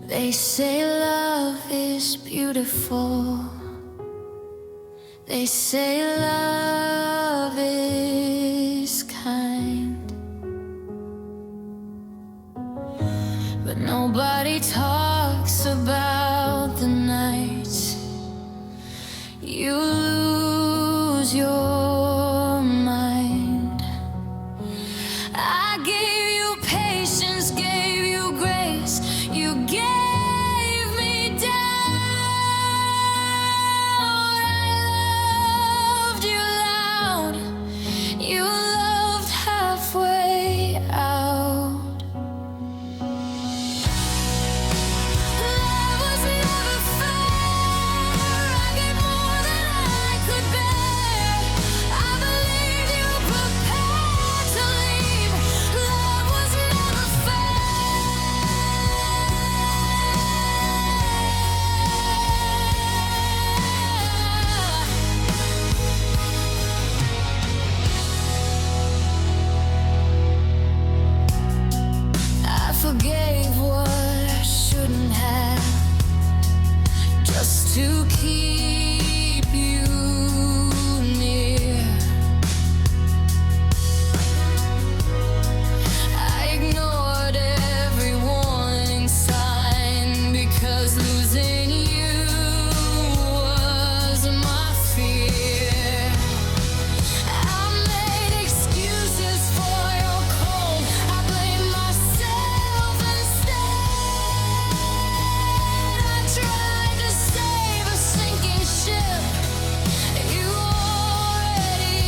They say love is beautiful. They say love is kind, but nobody talks about the nights you lose your mind. I gave you patience, gave you grace, you gave me down. I loved you loud, you loved halfway out. Love was never fair, I gave more than I could bear. I believed you prepared to leave. Love was never I forgave what I shouldn't have, just to keep you near. I ignored every warning sign because losing you was my fear. I made excuses for your cold, I blame myself instead. I tried to save a sinking ship, you already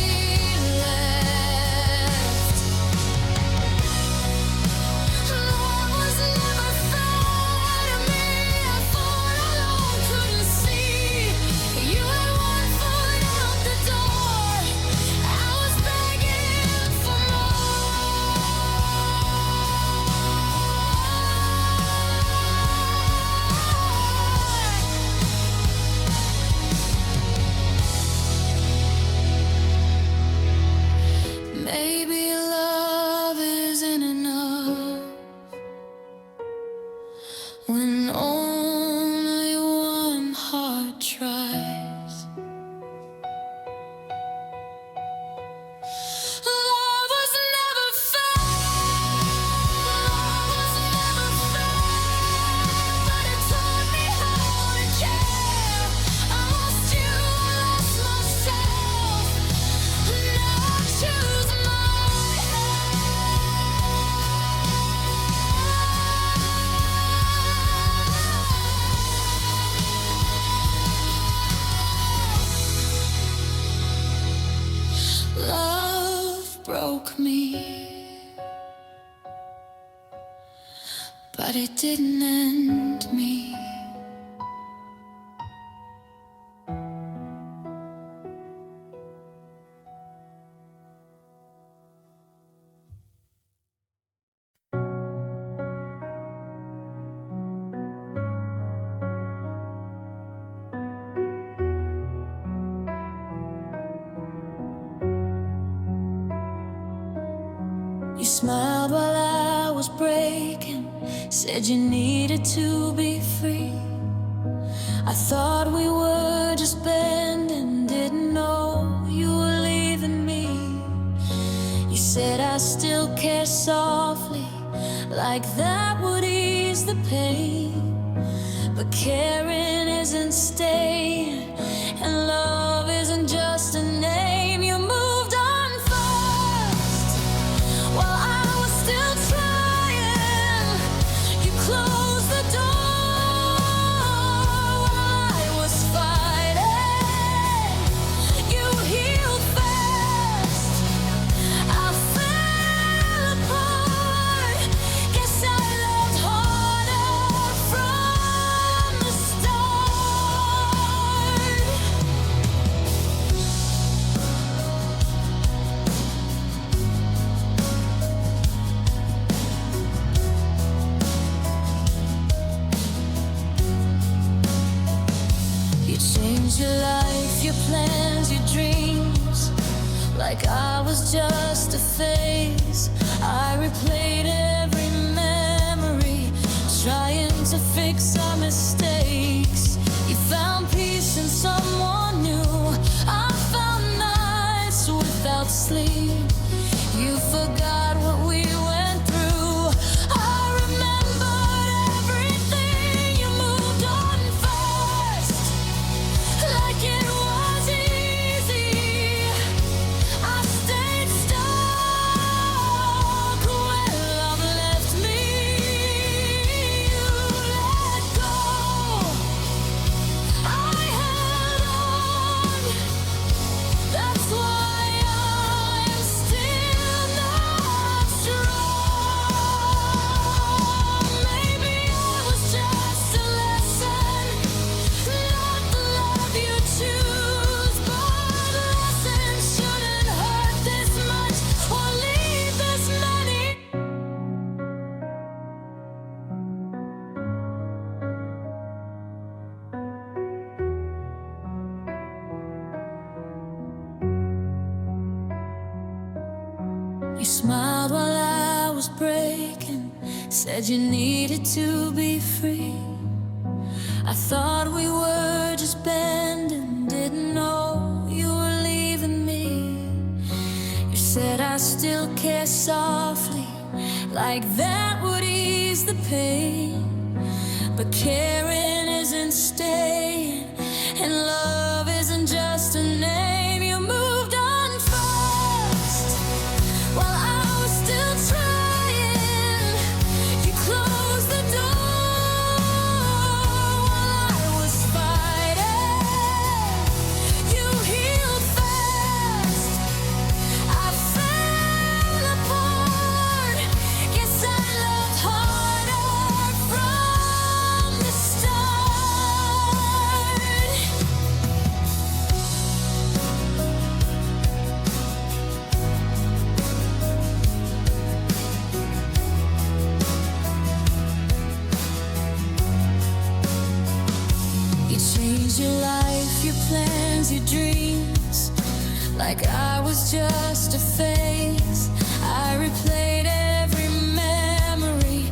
left. Love was never fair to me, I fought alone, couldn't see. You had one foot out the door, I was begging for more. Maybe love isn't enough when only one heart tries. Love was never fair, love was never fair, but it taught me how to care. I lost you, I lost myself, now I choose my love broke me, but it didn't end me. You smiled while I was breaking, said you needed to be free. I thought we were just bending, didn't know you were leaving me. You said I still care softly, like that would ease the pain. But caring isn't staying, and love isn't just a name. You moved on fast while I was still trying. You closed the door while I was fighting. You healed fast, I fell apart. Guess I loved harder from the start. You changed your life, your plans, your dreams, like I was just a phase. I replayed every memory, trying to fix You smiled while I was breaking, said you needed to be free. I thought we were just bending, didn't know you were leaving me. You said I still care softly, like that would ease the pain. But caring isn't staying, and love isn't just a name. You moved on fast while I was still trying. You closed the door while I was fighting. You healed fast, I fell apart. Guess I loved harder from the start. You changed your life, your plans, your dreams, like I was just a phase. I replayed every memory,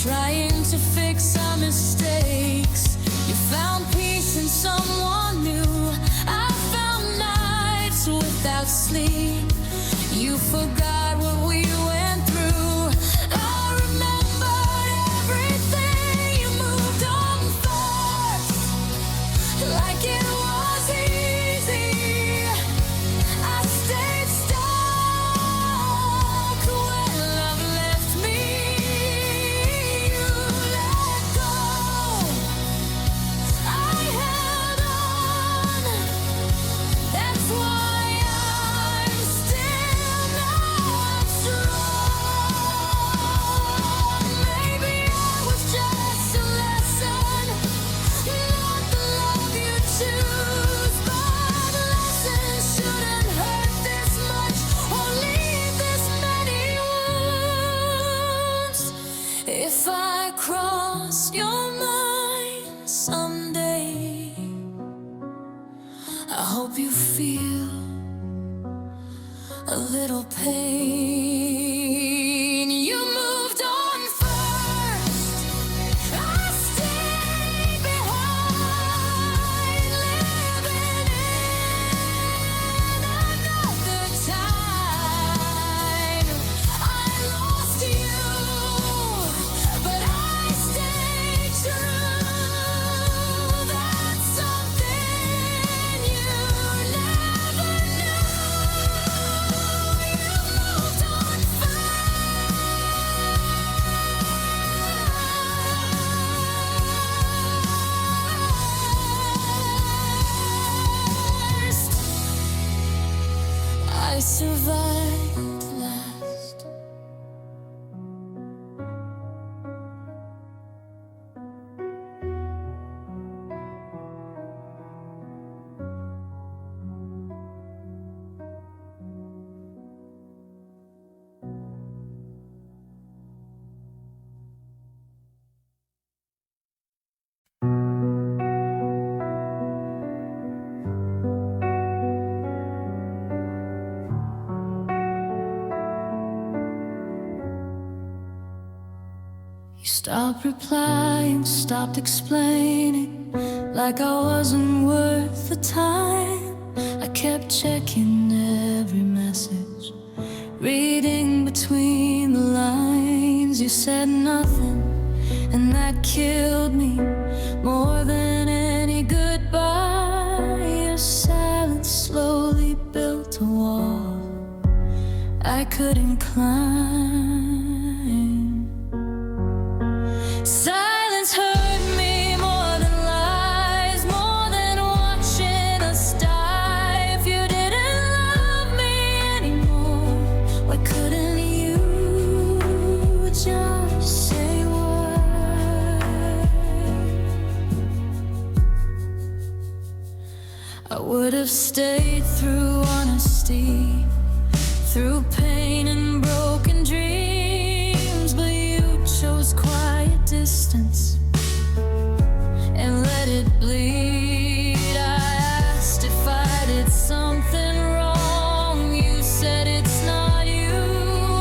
trying to fix our mistakes. You found peace in someone new. I found nights without sleep. You forgot what we went through. I remembered everything. You moved on fast, like it was easy. I stayed stuck when love left me. You let go, I held on. That's why I'm still not strong. Maybe I was just a lesson, not the love you choose. But lessons shouldn't hurt this much or leave this many wounds. If I cross your mind someday, I hope you feel a little pain. You moved on first, I stayed behind, living in another time. I lost you, but I stayed true. That's something you never knew. You moved on first. I survived last. You stopped replying, stopped explaining, like I wasn't worth the time. I kept checking every message, reading between the lines. You said nothing, and that killed me more than any goodbye. Your silence slowly built a wall I couldn't climb. Silence hurt me more than lies, more than watching us die. If you didn't love me anymore, why couldn't you just say word? I would have stayed through honesty, through pain and broken dreams, but you chose quiet distance and let it bleed. I asked if I did something wrong. You said it's not you.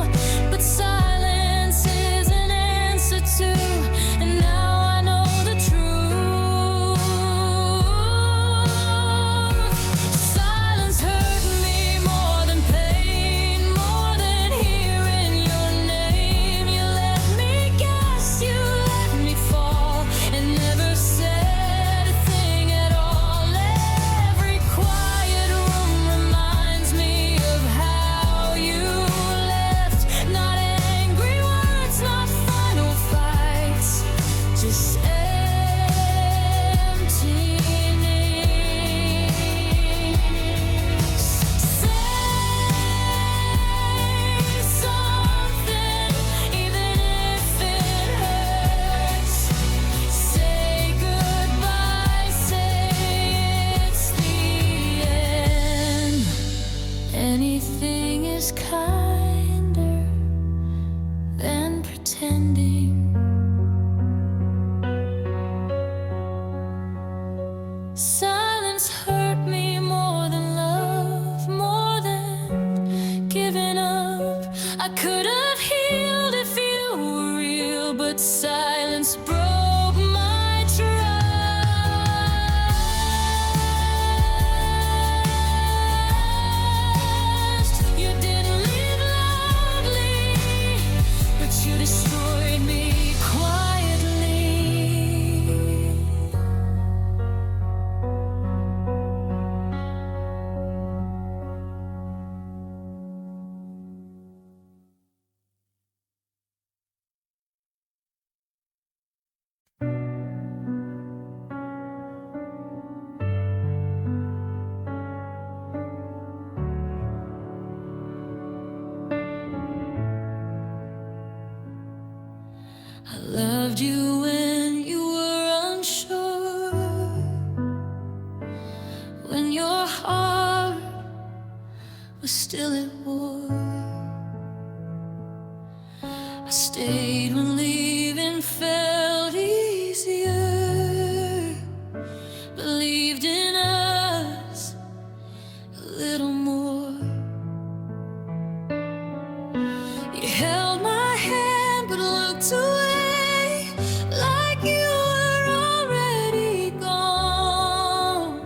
anything is kinder than pretending. Silence hurt me more than love, more than giving up. I could have healed if you were real, but silence broke my trust. You didn't live loudly, but you destroyed me quietly. I loved you when you were unsure, when your heart was still at war. I stayed when leaving felt easier, believed in us a little more. You held my hand but looked away, like you were already gone.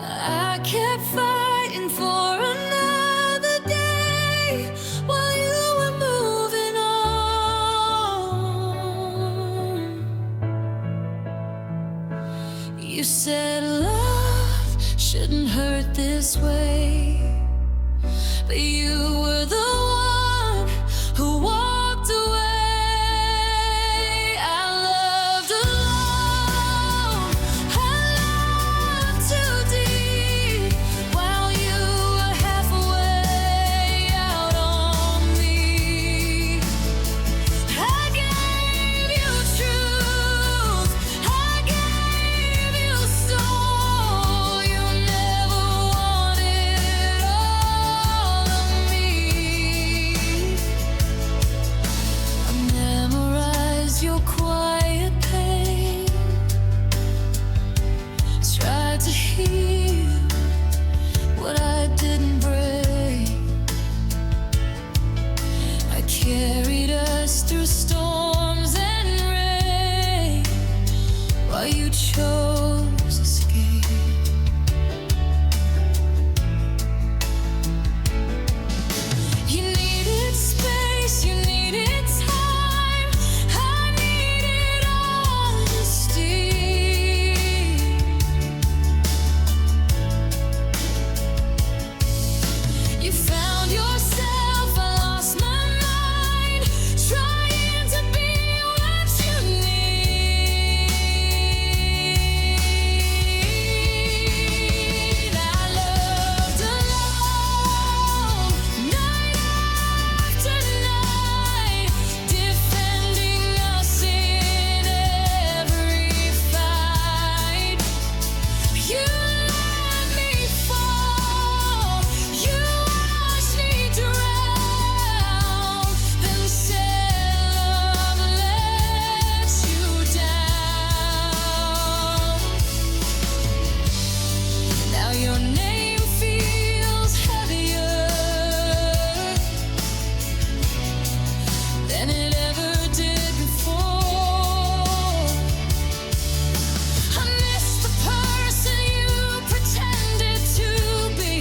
I kept fighting for another day while you were moving on. You said love shouldn't hurt this way, but you were the one who walked away. I loved alone, I loved too deep, while you were halfway out on me. I gave you truth, I gave you soul. You never wanted all of me. I memorized your quiet pain, tried to heal what I didn't break. I carried us through storms and rain while you chose escape. You needed space, you needed time, I needed honesty. You found yourself, I lost my mind, trying to be what you need. I loved alone, night after night, defending us in every fight. You let me fall, you watched me drown, then said love lets you down. Now your name feels heavier than it ever did before. I miss the person you pretended to be,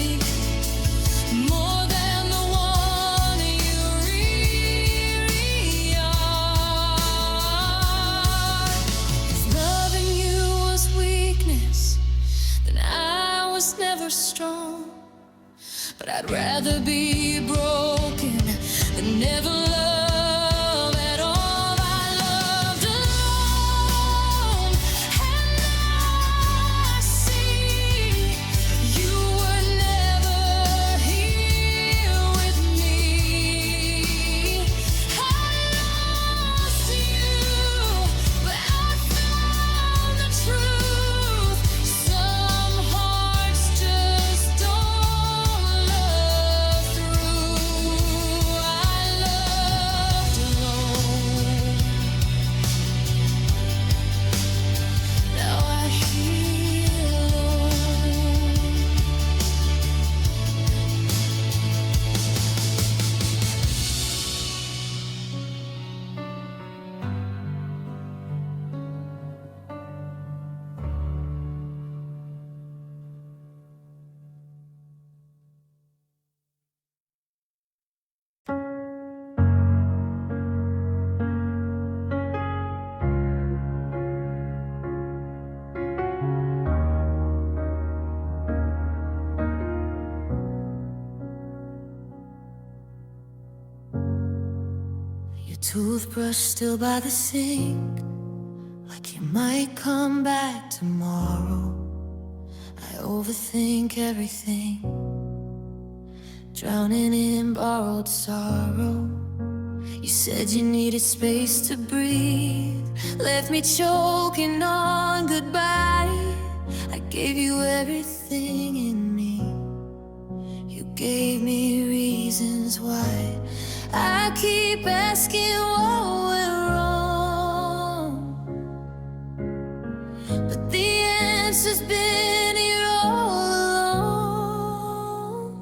more than the one you really are. If loving you was weakness, then I was never strong. But I'd rather be broken than never love at all. I loved alone, and I see you were never here with me. I lost you, but I found the truth. So Toothbrush still by the sink, like you might come back tomorrow. I overthink everything, drowning in borrowed sorrow. You said you needed space to breathe, left me choking on goodbye. I gave you everything in me, you gave me reasons why. I keep asking what went wrong, but the answer's been here all along.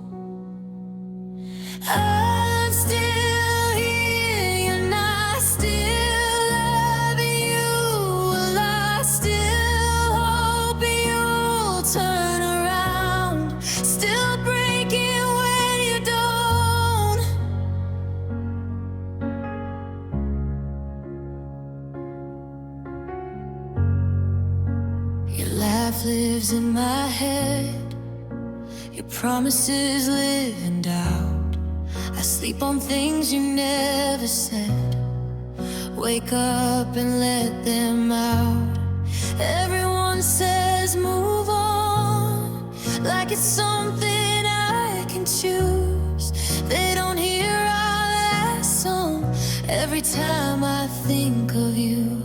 I'm still here, you're not still loving you. Well, I still hope you'll turn around, still breaking when you don't. Your laugh lives in my head, your promises live in doubt. I sleep on things you never said, wake up and let them out. Everyone says move on, like it's something I can choose. They don't hear our last song every time I think of you.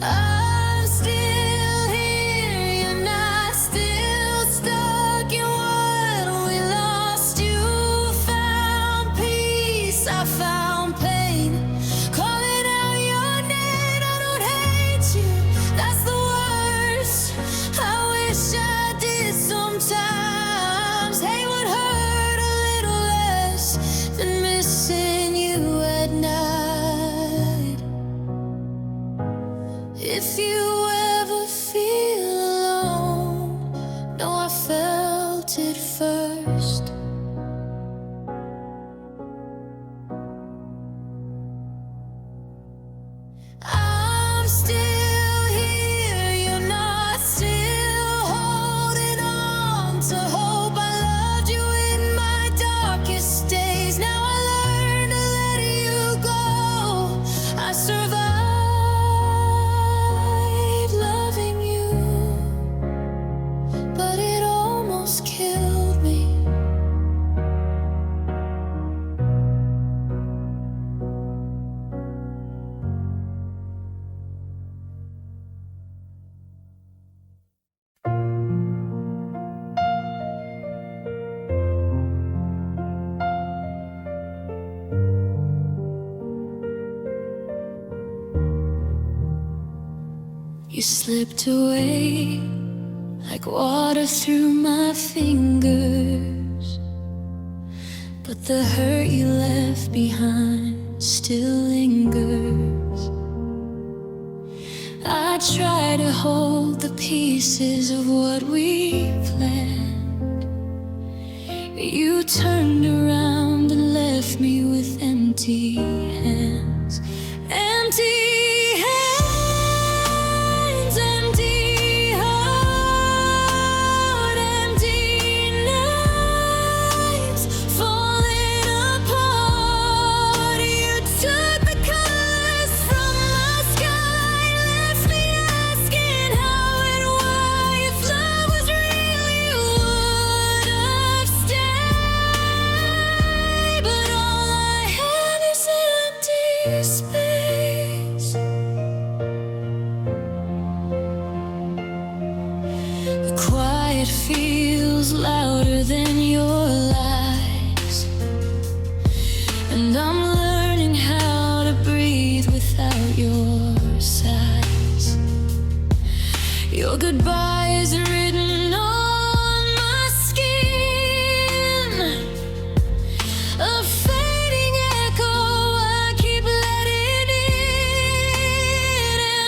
I'm still here, you're not still stuck in what we lost. You found peace, I found pain, calling out your name. I don't hate you, that's the worst. I wish I did sometimes. Hate would hurt a little less than missing you at night. If you ever feel alone, know I felt it first. I'm still here, you're not still holding on to hope. I loved you in my darkest days, now I learned to let you go. I survived loving you, but it almost killed me. You slipped away like water through my fingers, but the hurt you left behind still lingers. I try to hold the pieces of what we planned, but you turned around and left me with empty hands. Empty hands, empty heart, empty nights falling apart. You took the colors from my sky, left me asking how and why. If love was real, you would have stayed, but all I had is empty space. The quiet feels louder than your lies, and I'm learning how to breathe without your sighs. Your goodbye is written on my skin, a fading echo I keep letting in.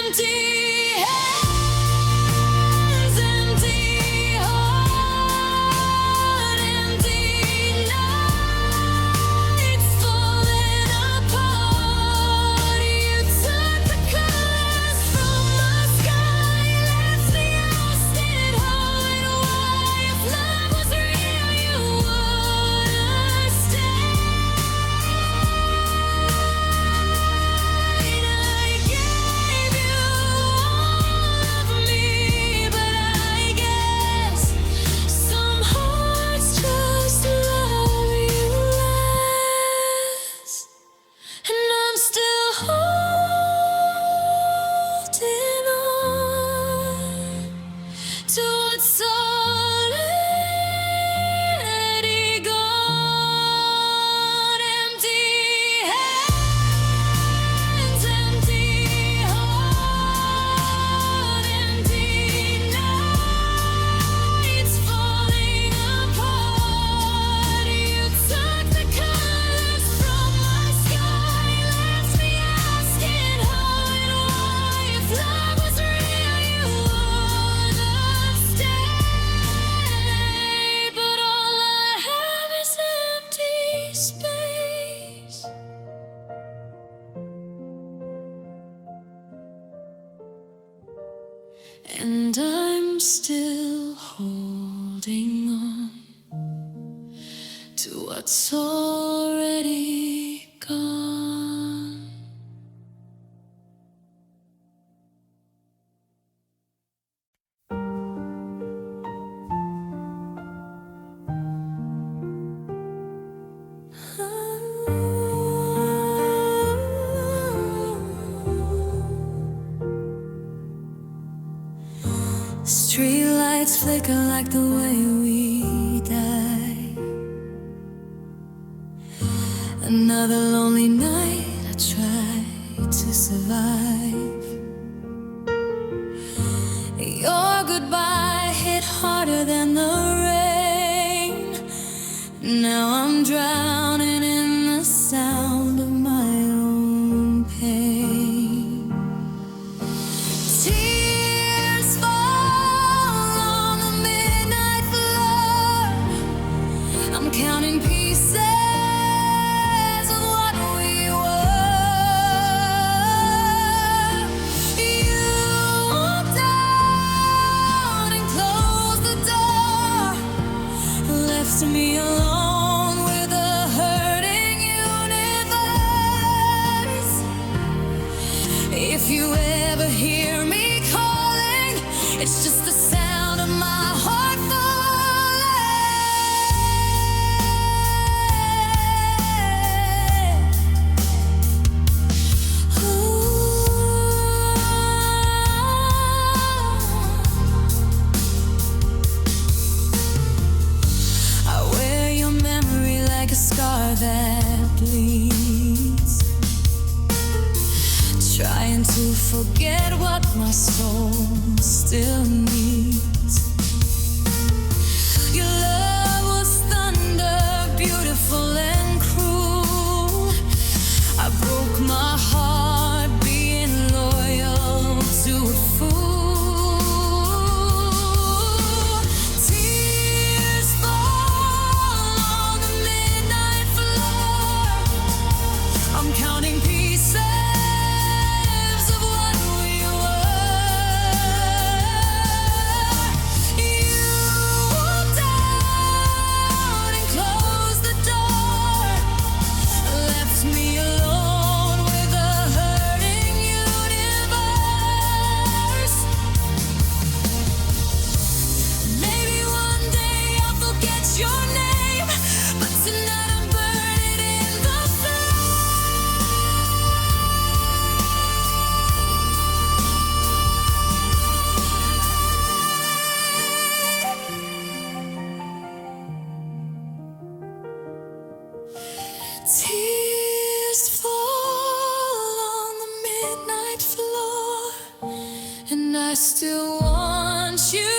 Empty hands, empty heart, empty still holding on to what's already gone. Streetlights flicker like the way we die. Another lonely night, I try to survive. Your goodbye hit harder than the rain. Now I'm drowning in the sound of my own pain. Tears fall on the midnight floor. I'm counting pieces of what we were. You walked out and closed the door, left me alone with a hurting universe. If you ever hear me calling, it's just the sound of my heart falling. Ooh. I wear your memory like a scar that bleeds, trying to forget what my soul still needs. Your love was thunder, beautiful and cruel. I broke my heart being loyal to a fool. Tears fall on the midnight floor. I'm counting pieces of what we were. You walked out and closed the door, left me alone with a hurting universe. Maybe one day I'll forget your name, but tonight I'm burning in the Tears fall on the midnight floor, and I still want you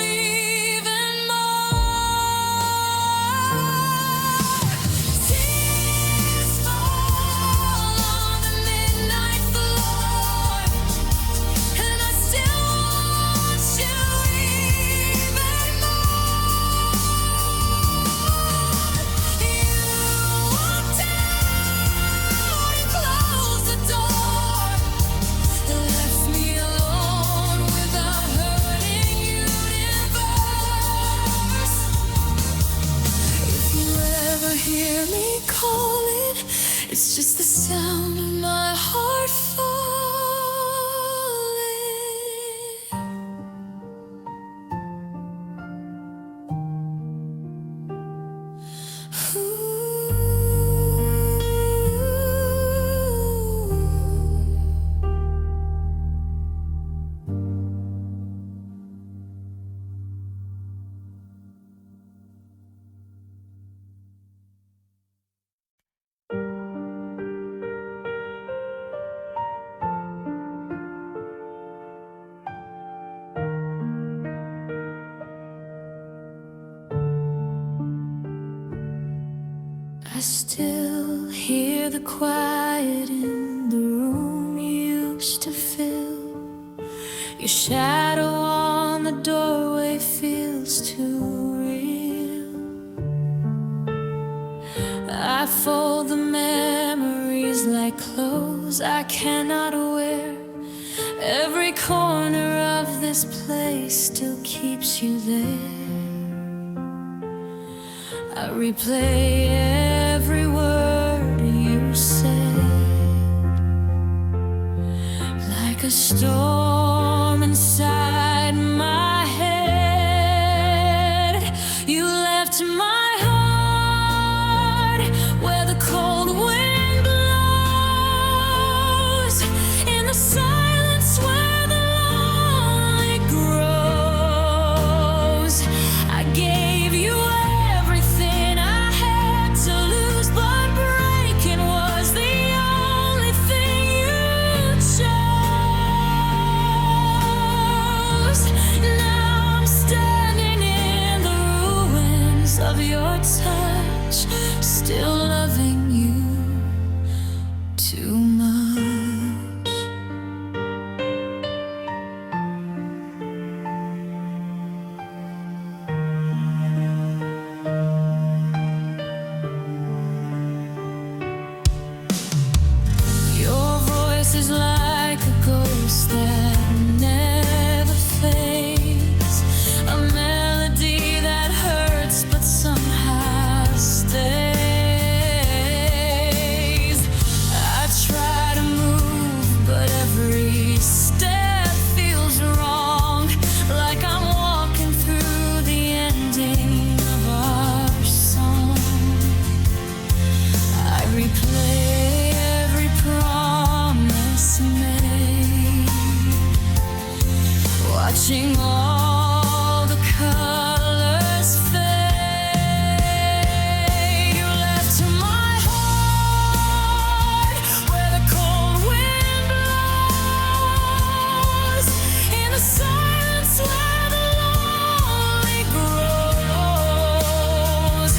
even more. Tears fall on the midnight floor, and I still want you even more. You walked out and closed the door, left me alone with a hurting universe. If you ever hear me calling, it's just the sound of my heart I still hear the quiet in the room you used to fill. Your shadow on the doorway feels too real. I fold the memories like clothes I cannot wear. Every corner of this this place still keeps you there. I replay every word you said, like a storm inside my head. You left my heart where the cold wind blows, in the silence where the lonely grows. I gave you everything I had to lose, but breaking was the only thing you chose. Now I'm standing in the ruins of your touch, still loving you too much. Your voice is like a ghost that never fades, a melody that hurts but somehow stays. I try to move, but every step feels wrong, like I'm walking through the ending of our song. I replay every promise made, watching all the colors fade. You left my heart where the cold wind blows, in the silence where the lonely grows.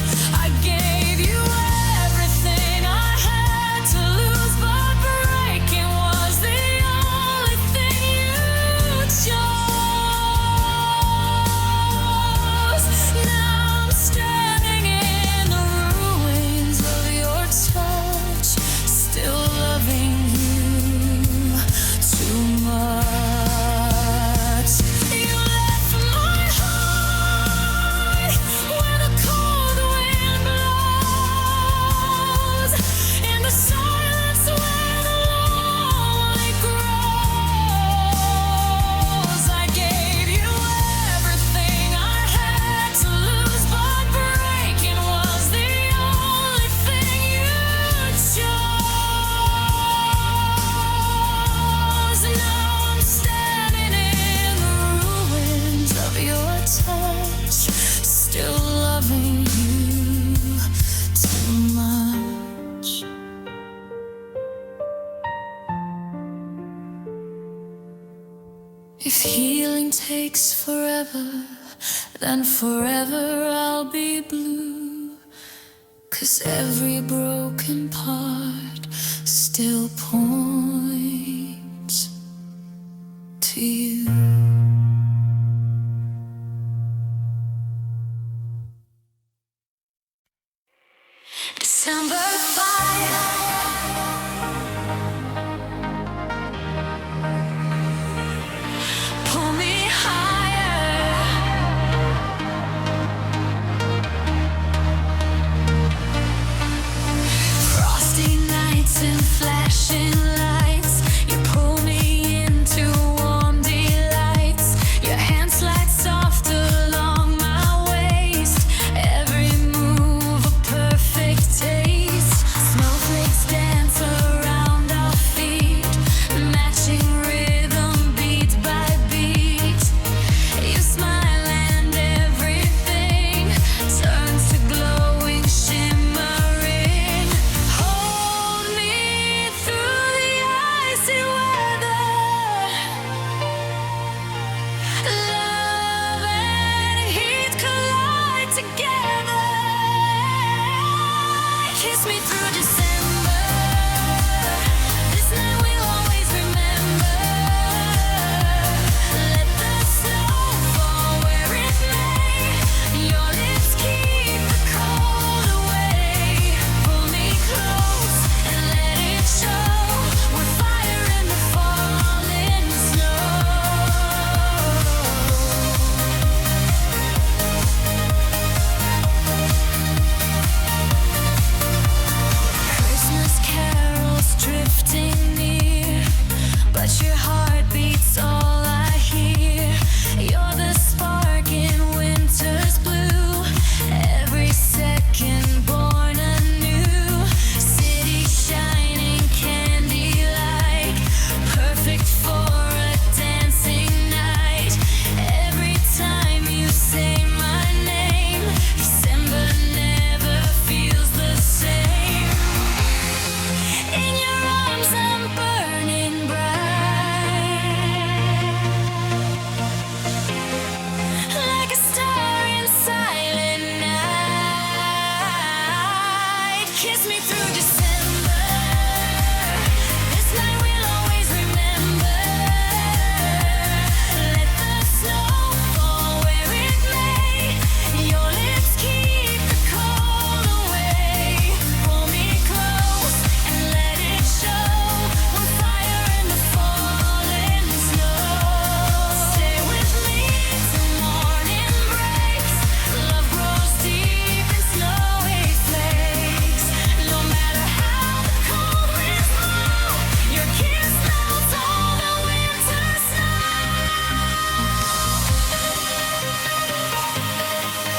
I gave you everything I had to lose, but breaking was the only thing you chose. Now I'm standing in the ruins of your touch, still loving you too much. You left my heart where the cold wind blows, in the silence where the lonely grows. I gave you everything I had to lose, but breaking was the only thing you chose. Now I'm standing in the ruins of your touch, still loving you too much. If healing takes forever, then forever I'll be blue, 'cause every broken part still points to you. December 5. Pull me higher. Frosty nights and flashing lights, you pull me into warm delights. Your hands slide soft along my waist, every move a perfect taste. Snowflakes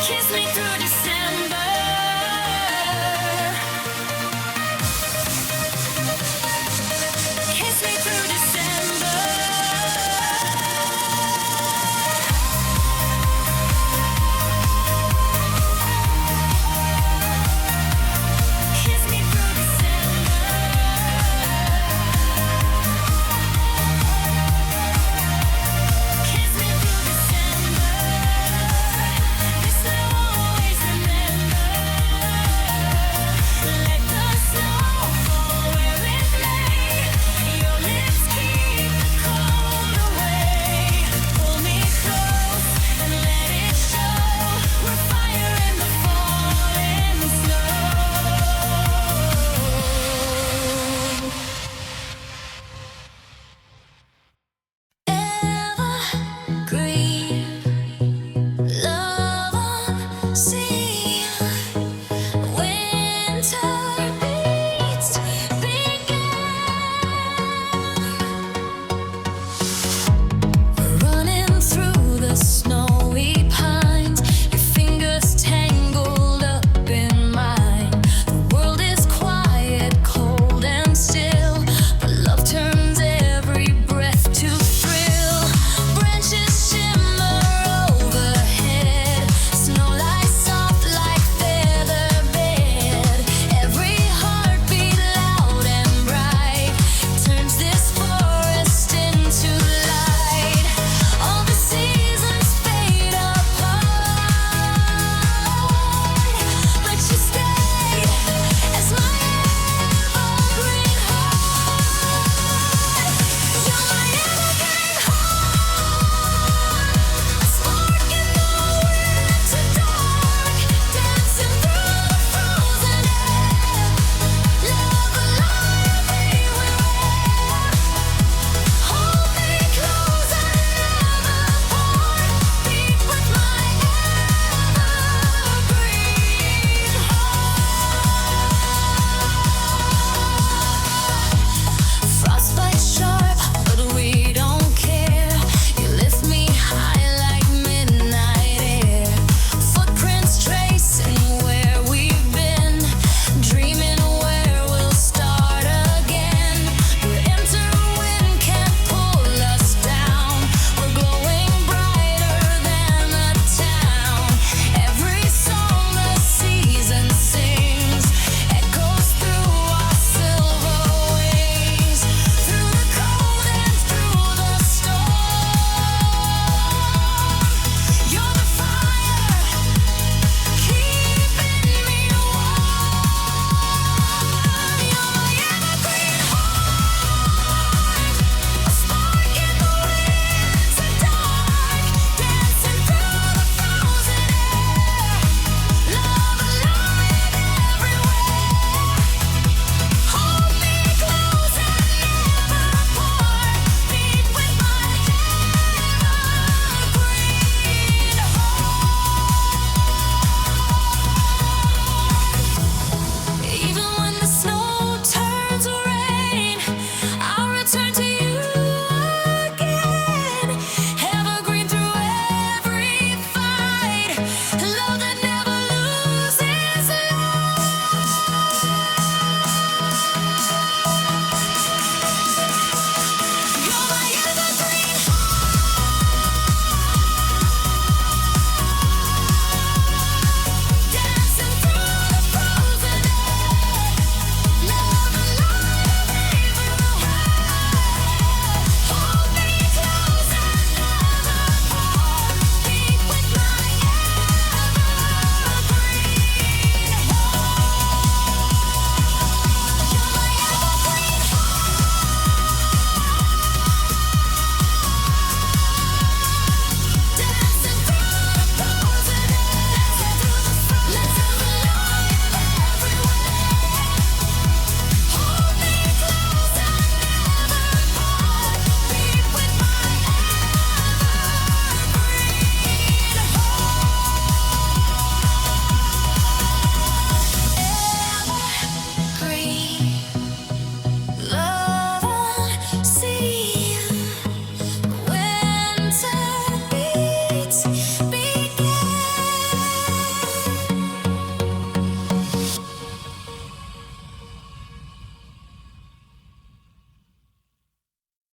Kiss me through the